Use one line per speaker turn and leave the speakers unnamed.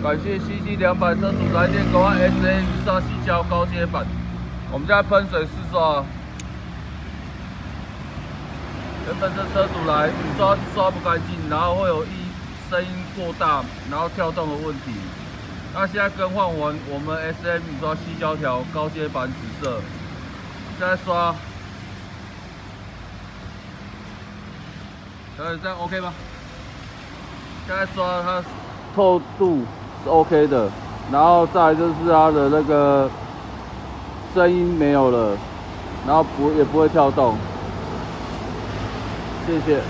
感谢 CC200车主来电购买 SA 雨刷细胶高阶版。我们现在喷水试刷，原本这车主来雨刷是刷不干净，然后会有声音过大，然后跳动的问题。那现在更换完我们 SM 雨刷细胶条高阶版紫色，现在刷，这样 OK 吗？现在刷它透度是 OK 的，然后再来就是它的那个声音没有了，然后也不会跳动，谢谢。